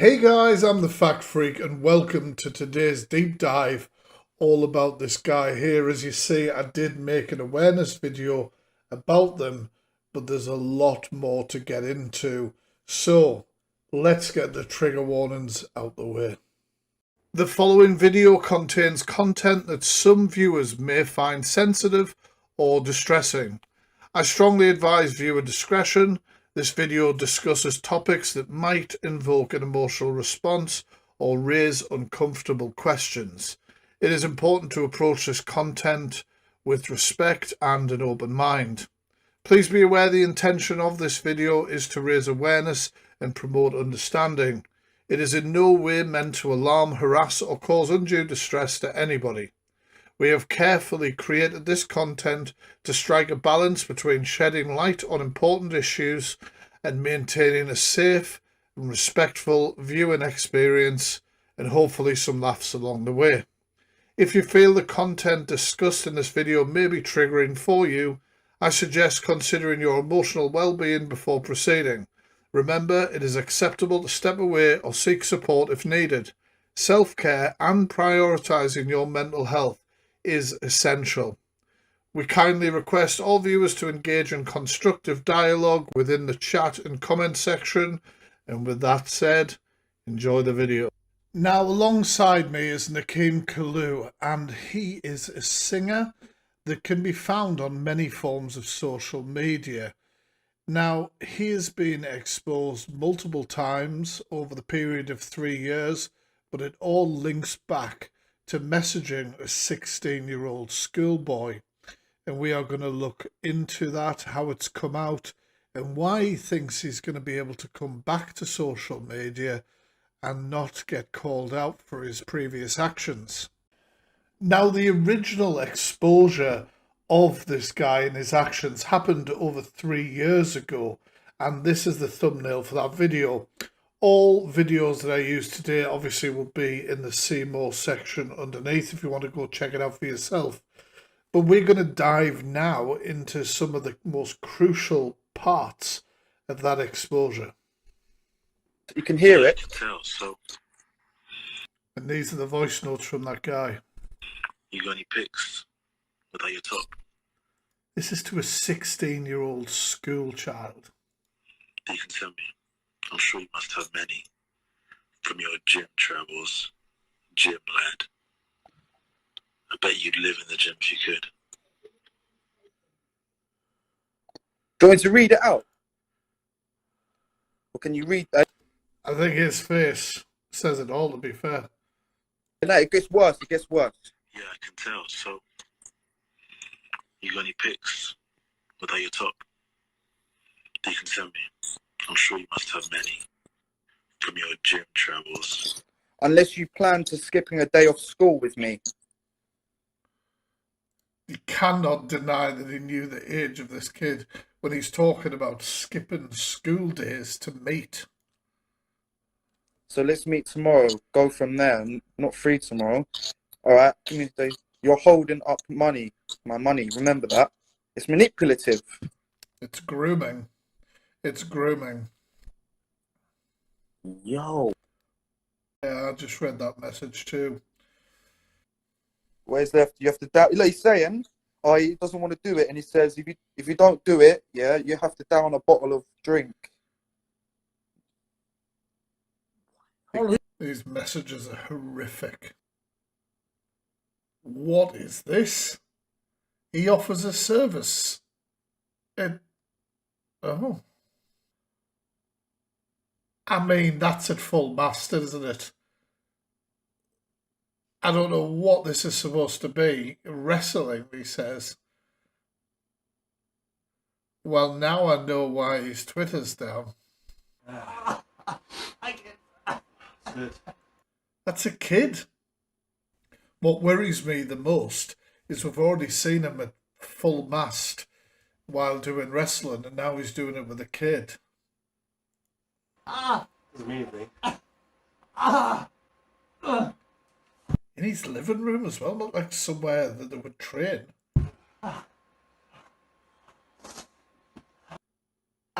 Hey guys, I'm the Fact Freak and welcome to today's deep dive all about this guy here. As you see, I did make an awareness video about them, but there's a lot more to get into. So let's get the trigger warnings out the way. The following video contains content that some viewers may find sensitive or distressing. I strongly advise viewer discretion. This video discusses topics that might invoke an emotional response or raise uncomfortable questions. It is important to approach this content with respect and an open mind. Please be aware the intention of this video is to raise awareness and promote understanding. It is in no way meant to alarm, harass, or cause undue distress to anybody. We have carefully created this content to strike a balance between shedding light on important issues and maintaining a safe and respectful viewing experience, and hopefully some laughs along the way. If you feel the content discussed in this video may be triggering for you, I suggest considering your emotional well-being before proceeding. Remember, it is acceptable to step away or seek support if needed. Self-care and prioritising your mental health is essential. We kindly request all viewers to engage in constructive dialogue within the chat and comment section. And with that said, enjoy the video. Now alongside me is Nakeem Kalu, and he is a singer that can be found on many forms of social media. Now, he has been exposed multiple times over the period of 3 years, but it all links back to messaging a 16-year-old schoolboy. And we are going to look into that, how it's come out, and why he thinks he's going to be able to come back to social media and not get called out for his previous actions. Now, the original exposure of this guy and his actions happened over 3 years ago, and this is the thumbnail for that video. All videos that I use today obviously will be in the See More section underneath if you want to go check it out for yourself. But we're going to dive now into some of the most crucial parts of that exposure. You can hear it. I can tell, so. And these are the voice notes from that guy. You got any pics without your top? This is to a 16-year-old school child. That you can send me. I'm sure you must have many from your gym travels, gym lad. I bet you'd live in the gym if you could. Do you want me to read it out? Or can you read that? I think his face says it all, to be fair. No, it gets worse. It gets worse. Yeah, I can tell, so. You got any pics without your top? That you can send me. I'm sure you must have many from your gym travels. Unless you plan to skipping a day off school with me. He cannot deny that he knew the age of this kid when he's talking about skipping school days to meet. So let's meet tomorrow. Go from there. I'm not free tomorrow. All right. You're holding up money. My money. Remember that. It's manipulative. It's grooming. It's grooming. Yo. Yeah, I just read that message too. Where's left? You have to doubt. Like he's saying, he doesn't want to do it, and he says if you don't do it, yeah, you have to down a bottle of drink. These messages are horrific. What is this? He offers a service. Oh. I mean, that's at full mast, isn't it? I don't know what this is supposed to be. Wrestling, he says. Well, now I know why his Twitter's down. That's a kid. What worries me the most is we've already seen him at full mast while doing wrestling, and now he's doing it with a kid. Doesn't mean anything. In his living room as well, not like somewhere that they would train.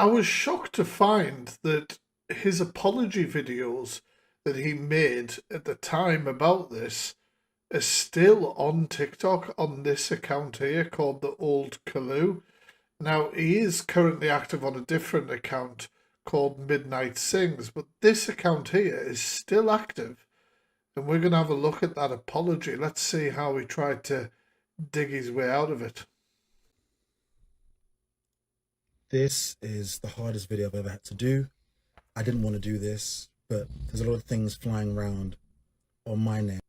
I was shocked to find that his apology videos that he made at the time about this is still on TikTok on this account here called the Old Kalu. Now, he is currently active on a different account called Midnight Sings, but this account here is still active. And we're going to have a look at that apology. Let's see how he tried to dig his way out of it. This is the hardest video I've ever had to do. I didn't want to do this, but there's a lot of things flying around on my name.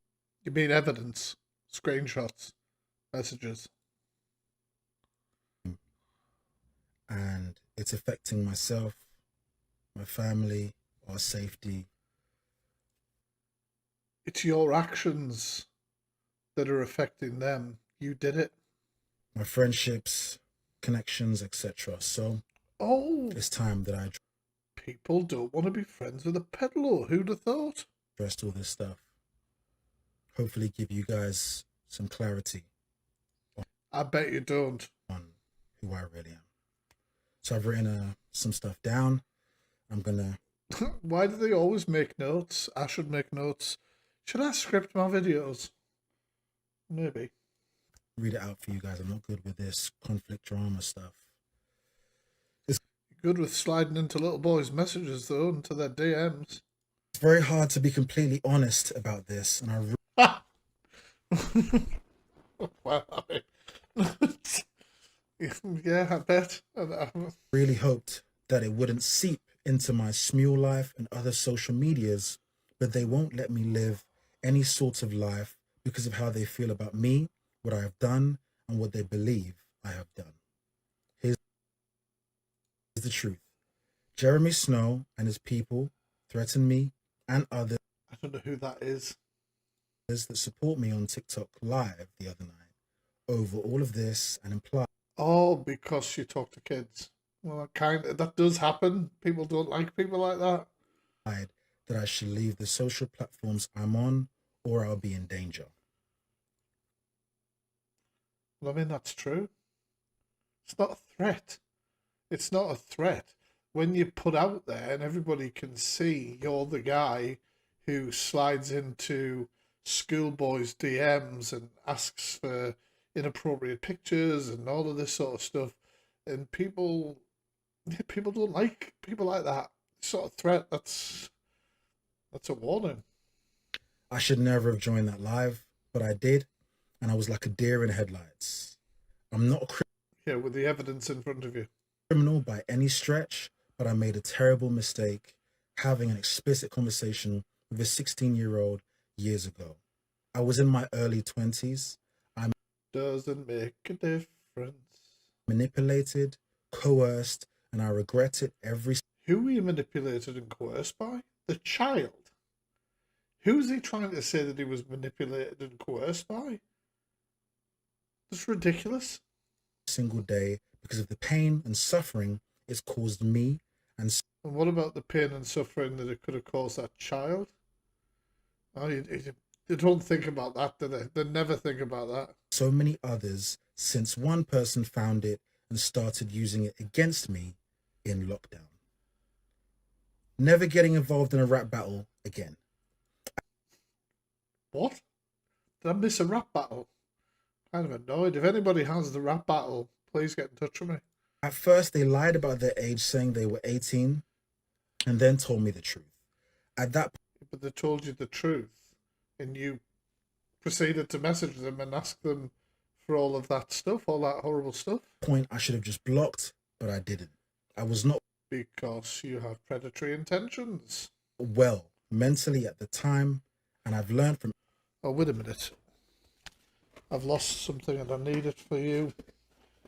You mean evidence, screenshots, messages? And it's affecting myself, my family, our safety. It's your actions that are affecting them. You did it. My friendships, connections, etc. So it's time that I People don't want to be friends with a peddler. Who'd have thought? addressed all this stuff. Hopefully give you guys some clarity I bet you don't. on who I really am. So I've written some stuff down. I'm gonna... Why do they always make notes? I should make notes. Should I script my videos? Maybe. read it out for you guys. I'm not good with this conflict drama stuff. Good with sliding into little boys' messages, though, into their DMs. It's very hard to be completely honest about this, and I Well, I mean, yeah, I bet. really hoped that it wouldn't seep into my Smule life and other social medias, but they won't let me live any sort of life because of how they feel about me, what I have done, and what they believe I have done. Here's the truth. Jeremy Snow and his people threaten me and others I don't know who that is. that support me on TikTok live the other night over all of this and implied Oh, because you talk to kids. Well, that does happen. People don't like people like that. that I should leave the social platforms I'm on or I'll be in danger. Well, I mean, that's true. It's not a threat. It's not a threat. When you put out there and everybody can see you're the guy who slides into schoolboys' DMs and asks for inappropriate pictures and all of this sort of stuff, and people don't like people like that. Sort of threat. That's a warning. I should never have joined that live, but I did, and I was like a deer in headlights. I'm not a Yeah, with the evidence in front of you. criminal by any stretch, but I made a terrible mistake having an explicit conversation with a 16-year-old years ago. I was in my early 20s. Doesn't make a difference. Manipulated, coerced, and I regret it every... Who were you manipulated and coerced by? The child. Who's he trying to say that he was manipulated and coerced by? That's ridiculous. single day because of the pain and suffering it's caused me and And what about the pain and suffering that it could have caused that child? Oh, you don't think about that, do they? They never think about that. so many others since one person found it and started using it against me in lockdown. Never getting involved in a rap battle again. What? Did I miss a rap battle? Kind of annoyed. If anybody has the rap battle, please get in touch with me. At first, they lied about their age, saying they were 18, and then told me the truth. At that But they told you the truth, and you proceeded to message them and ask them for all of that stuff, all that horrible stuff. point, I should have just blocked, but I didn't. I was not Because you have predatory intentions. well mentally at the time, and I've learned from... Oh, wait a minute. I've lost something and I need it for you.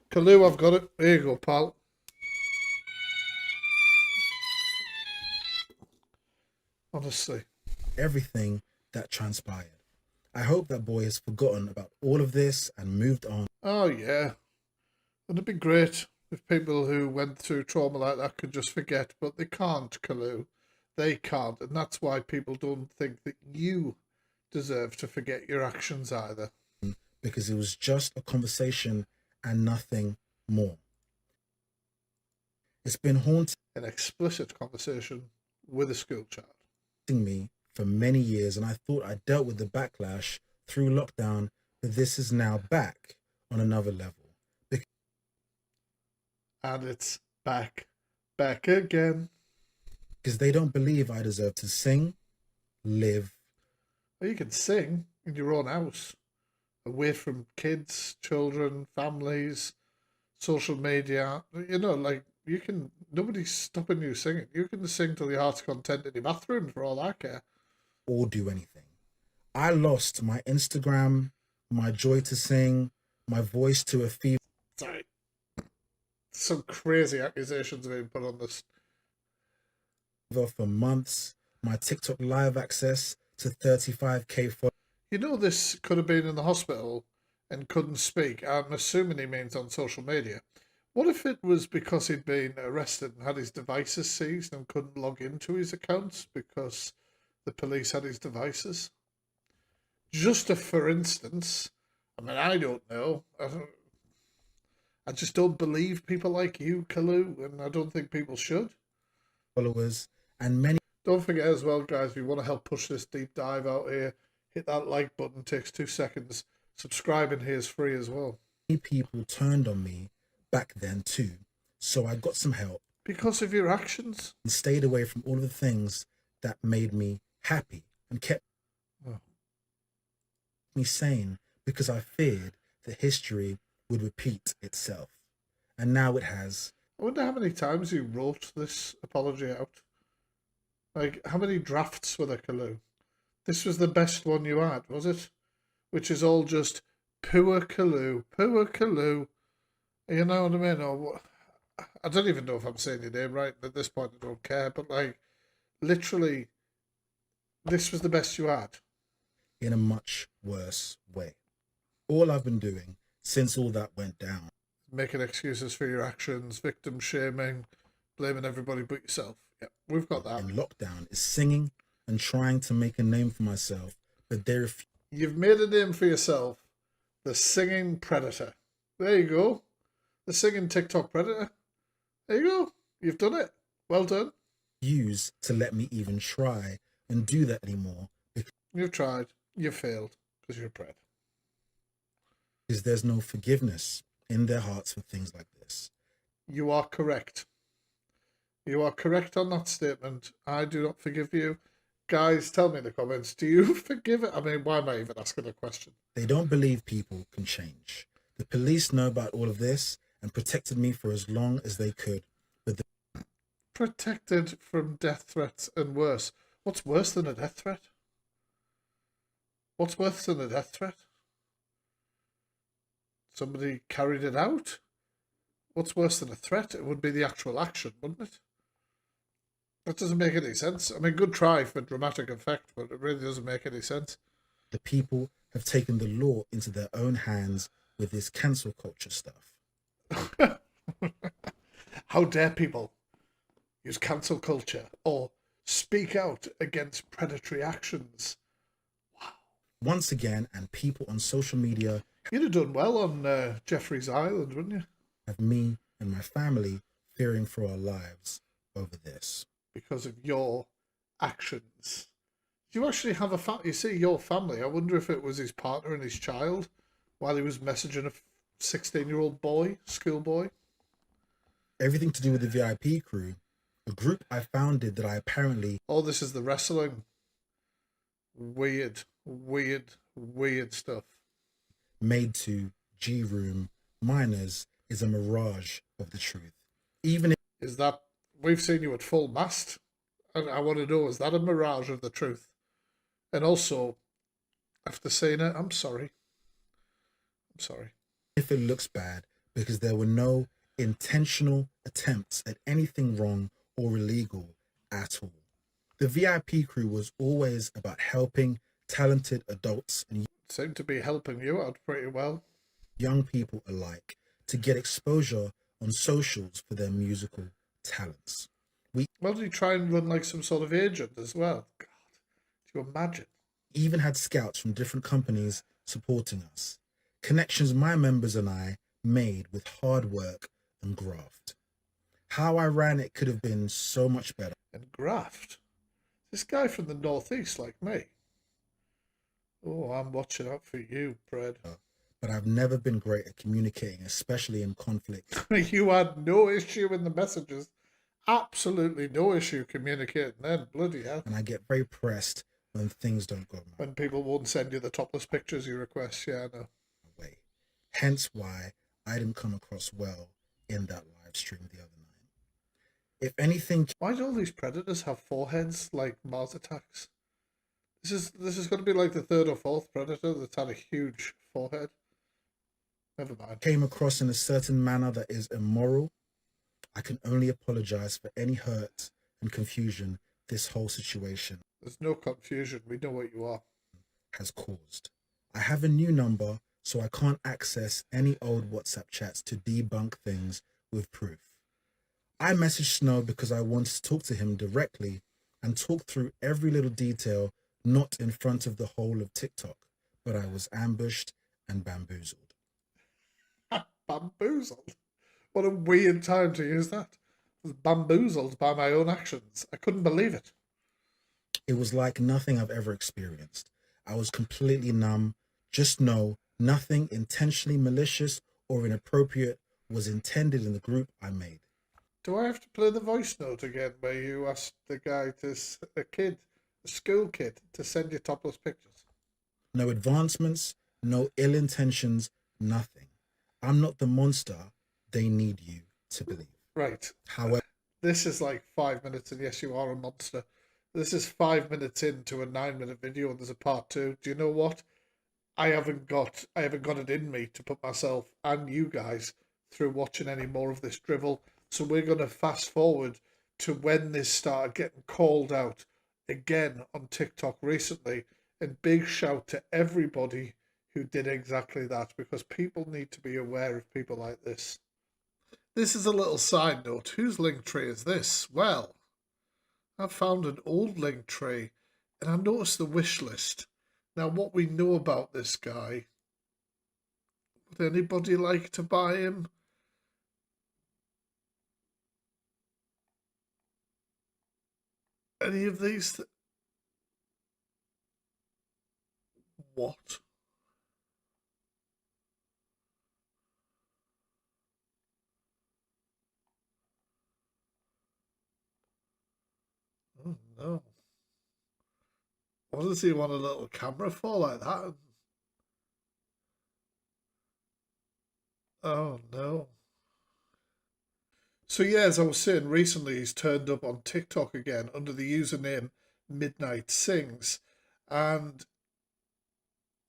Kalu, I've got it. There you go, pal. Honestly. everything that transpired. I hope that boy has forgotten about all of this and moved on. Oh, yeah. And it'd be great if people who went through trauma like that could just forget, but they can't, Kalu. They can't. And that's why people don't think that you deserve to forget your actions either. Because it was just a conversation and nothing more. It's been haunting An explicit conversation with a school child. me for many years, and I thought I dealt with the backlash through lockdown, but this is now back on another level. And it's back again. Because they don't believe I deserve to sing, live. Well, you can sing in your own house, away from kids, children, families, social media. You know, like, you can, nobody's stopping you singing. You can sing till your heart's content in your bathroom for all I care. Or do anything. I lost my Instagram, my joy to sing, my voice to a fever. Sorry. Some crazy accusations being put on this. For months, my TikTok live access to 35k followers. You know, this could have been in the hospital and couldn't speak. I'm assuming he means on social media. What if it was because he'd been arrested and had his devices seized and couldn't log into his accounts because the police had his devices? Just a for instance. I mean, I don't know. I just don't believe people like you, Kalu, and I don't think people should. Followers and many. Don't forget as well, guys, if you want to help push this deep dive out here, hit that like button, takes 2 seconds. Subscribing here is free as well. People turned on me back then too, so I got some help. Because of your actions? And stayed away from all of the things that made me happy and kept me sane, because I feared that history would repeat itself. And now it has. I wonder how many times you wrote this apology out. Like, how many drafts were there, Kalu? This was the best one you had, was it? Which is all just poor Kalu, poor Kalu. You know what I mean? Or I don't even know if I'm saying your name right. At this point, I don't care. But, like, literally, this was the best you had. In a much worse way. All I've been doing since all that went down. Making excuses for your actions, victim shaming, blaming everybody but yourself. Yeah, we've got that. In lockdown is singing and trying to make a name for myself, but there. You've made a name for yourself. The singing predator. There you go. The singing TikTok predator. There you go. You've done it. Well done. Use to let me even try and do that anymore. You've tried. You've failed because you're a pred. Because there's no forgiveness in their hearts for things like this. You are correct. You are correct on that statement. I do not forgive you. Guys, tell me in the comments, do you forgive it? I mean, why am I even asking a question? They don't believe people can change. The police know about all of this and protected me for as long as they could. But protected from death threats and worse. What's worse than a death threat? What's worse than a death threat? Somebody carried it out? What's worse than a threat? It would be the actual action, wouldn't it? That doesn't make any sense. I mean, good try for dramatic effect, but it really doesn't make any sense. The people have taken the law into their own hands with this cancel culture stuff. How dare people use cancel culture or speak out against predatory actions? Wow. Once again, and people on social media... You'd have done well on Jeffrey's Island, wouldn't you? Have me and my family fearing for our lives over this. Because of your actions. Do you actually have a family? You see, your family. I wonder if it was his partner and his child while he was messaging a 16-year-old boy, schoolboy. Everything to do with the VIP crew, a group I founded that I apparently... Oh, this is the wrestling. Weird stuff. Made to G-Room minors is a mirage of the truth. Even if... Is that... We've seen you at full mast. And I want to know, is that a mirage of the truth? And also, after saying it, I'm sorry. If it looks bad, because there were no intentional attempts at anything wrong or illegal at all. The VIP crew was always about helping talented adults and seem to be helping you out pretty well. Young people alike to get exposure on socials for their musical talents. Well, did you try and run like some sort of agent as well? God, do you imagine? Even had scouts from different companies supporting us. Connections my members and I made with hard work and graft. How I ran it could have been so much better. And graft? This guy from the northeast, like me. Oh, I'm watching out for you, Fred. But I've never been great at communicating, especially in conflict. You had no issue in the messages. Absolutely no issue communicating then. Bloody hell. And I get very pressed when things don't go my When people won't send you the topless pictures you request, yeah, I know. way. Hence why I didn't come across well in that live stream the other night. If anything, Why do all these predators have foreheads like Mars attacks? This is going to be like the third or fourth predator that's had a huge forehead. Never mind. came across in a certain manner that is immoral, I can only apologize for any hurt and confusion this whole situation There's no confusion. We know what you are. has caused. I have a new number, so I can't access any old WhatsApp chats to debunk things with proof. I messaged Snow because I wanted to talk to him directly and talk through every little detail, not in front of the whole of TikTok, but I was ambushed and bamboozled. Bamboozled? What a weird time to use that. I was bamboozled by my own actions. I couldn't believe it. It was like nothing I've ever experienced. I was completely numb. Just know nothing intentionally malicious or inappropriate was intended in the group I made. Do I have to play the voice note again where you asked the guy a school kid, to send you topless pictures? No advancements, no ill intentions, nothing. I'm not the monster they need you to believe. Right. However, This is like 5 minutes, and yes, you are a monster. This is 5 minutes into a 9-minute video, and there's a part 2. Do you know what? I haven't got it in me to put myself and you guys through watching any more of this drivel. So we're going to fast forward to when this started getting called out again on TikTok recently. And big shout to everybody who did exactly that, because people need to be aware of people like this. This is a little side note. Whose link tree is this? Well, I found an old link tree and I noticed the wish list. Now, what we know about this guy, would anybody like to buy him? Any of these? What? Oh, no. What does he want a little camera for like that? Oh, no. So, yeah, as I was saying, recently he's turned up on TikTok again under the username Midnight Sings, and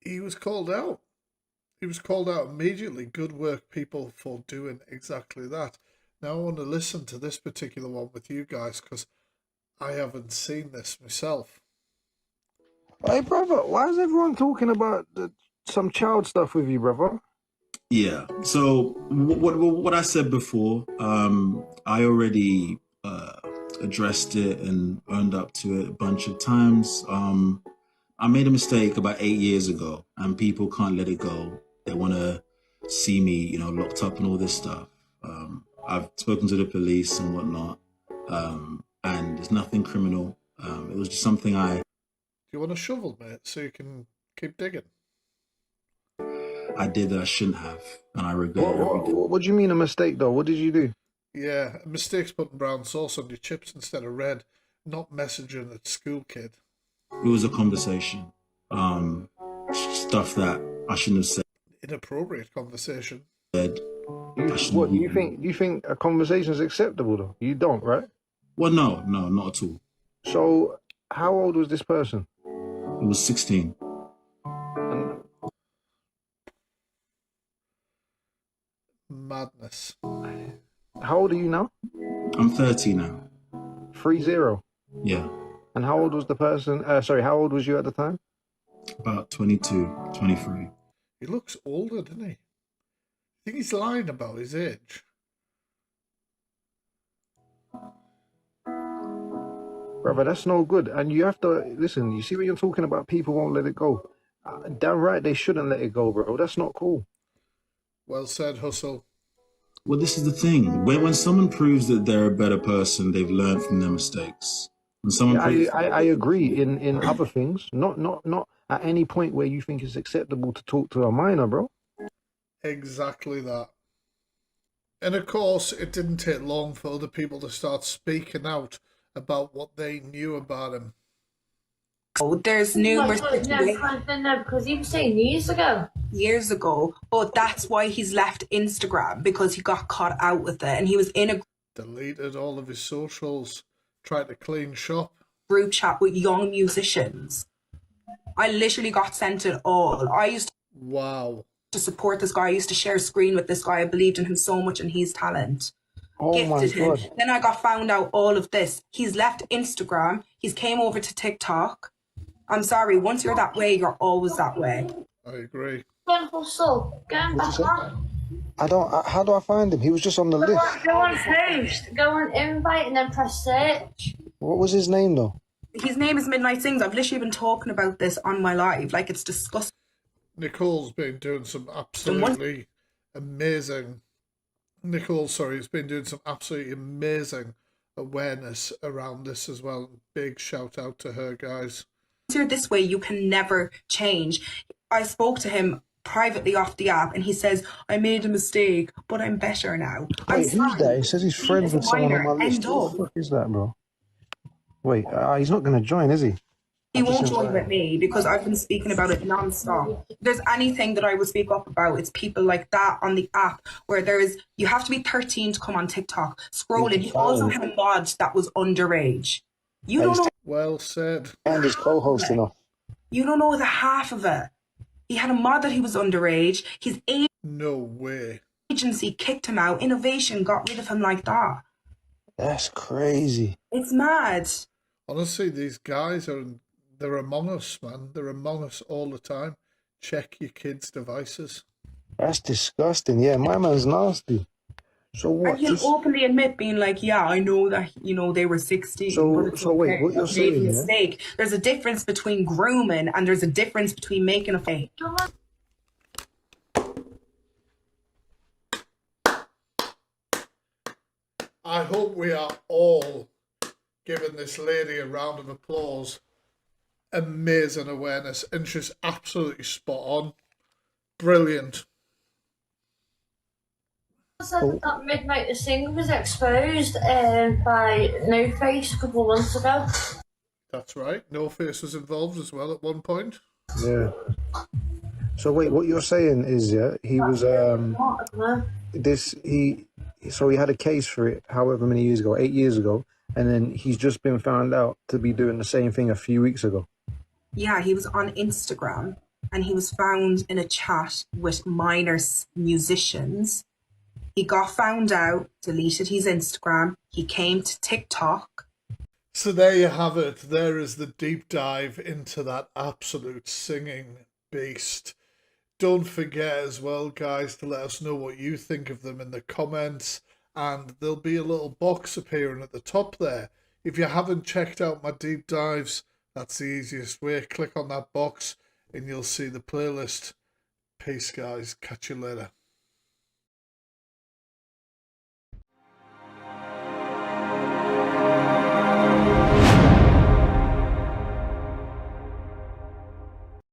he was called out. He was called out immediately. Good work, people, for doing exactly that. Now I want to listen to this particular one with you guys because I haven't seen this myself. Hey, brother, why is everyone talking about some child stuff with you, brother? Yeah. So what I said before, I already addressed it and owned up to it a bunch of times. I made a mistake about 8 years ago, and people can't let it go. They want to see me, locked up and all this stuff. I've spoken to the police and whatnot, and there's nothing criminal. It was just something Do you want a shovel, mate, so you can keep digging? I did that I shouldn't have, and I regret it every day. What do you mean a mistake, though? What did you do? Yeah, a mistake's putting brown sauce on your chips instead of red, not messaging a school kid. It was a conversation, stuff that I shouldn't have said. Inappropriate conversation. What do you think a conversation is acceptable, though? You don't, right? Well, no, not at all. So, how old was this person? It was 16. And Madness. how old are you now? I'm 30 now. 30. Yeah, And how old was the person? How old was you at the time? about 22, 23. He looks older, doesn't he? I think he's lying about his age. Brother, that's no good. And you have to listen. You see when you're talking about people won't let it go. Damn right, they shouldn't let it go, bro. That's not cool. Well said, Hustle. Well, this is the thing. When someone proves that they're a better person, they've learned from their mistakes. When someone Yeah, pays, I agree in other things, not at any point where you think it's acceptable to talk to a minor, bro. Exactly that. And of course, it didn't take long for other people to start speaking out about what they knew about him. There's numerous because he was saying years ago, but that's why he's left Instagram, because he got caught out with it, and he was in a Deleted all of his socials, tried to clean shop. group chat with young musicians. I literally got sent it all. I used Wow. to support this guy. I used to share a screen with this guy. I believed in him so much and his talent. Oh my Gifted him. God. Then I got found out all of this. He's left Instagram. He's came over to TikTok. I'm sorry, once you're that way, you're always that way. I agree. Go and hustle. Go and What'd you back say? on. I don't. How do I find him? He was just on the list. Go on host. Go on invite and then press search. What was his name though? His name is Midnight Sings. I've literally been talking about this on my live. Like, it's disgusting. Nicole's been doing some absolutely amazing. Has been doing some absolutely amazing awareness around this as well. Big shout out to her, guys. Once you're this way, you can never change. I spoke to him privately off the app, and he says, I made a mistake, but I'm better now. Wait, who's that? He says he's friends with someone on my list. End Who up. the fuck is that, bro? Wait, he's not gonna join, is he? He won't join with me because I've been speaking about it non-stop. If there's anything that I will speak up about, it's people like that on the app where you have to be 13 to come on TikTok. Scrolling. He also had a mod that was underage. You don't know. Well said. And his co-hosting off. You don't know the half of it. He had a mod that he was underage. His No way. agency kicked him out. Innovation got rid of him like that. That's crazy. It's mad. Honestly, these guys they're among us, man. They're among us all the time. Check your kids' devices. That's disgusting. Yeah, my man's nasty. So what? And he'll openly admit being like, yeah, I know that, they were 16. So- but it's so wait, what you're I made saying, a yeah? mistake. There's a difference between grooming and there's a difference between making a fake. I hope we are all giving this lady a round of applause. Amazing awareness, and she's absolutely spot on. Brilliant. Said that Midnight the Singer was exposed by No Face a couple of months ago. That's right. No Face was involved as well at one point. Yeah. So wait, what you're saying is, yeah, he was he had a case for it however many years ago, 8 years ago, and then he's just been found out to be doing the same thing a few weeks ago. Yeah, he was on Instagram and he was found in a chat with minor musicians. He got found out, deleted his Instagram. He came to TikTok. So there you have it. There is the deep dive into that absolute singing beast. Don't forget as well, guys, to let us know what you think of them in the comments. And there'll be a little box appearing at the top there. If you haven't checked out my deep dives, that's the easiest way. Click on that box and you'll see the playlist. Peace, guys. Catch you later.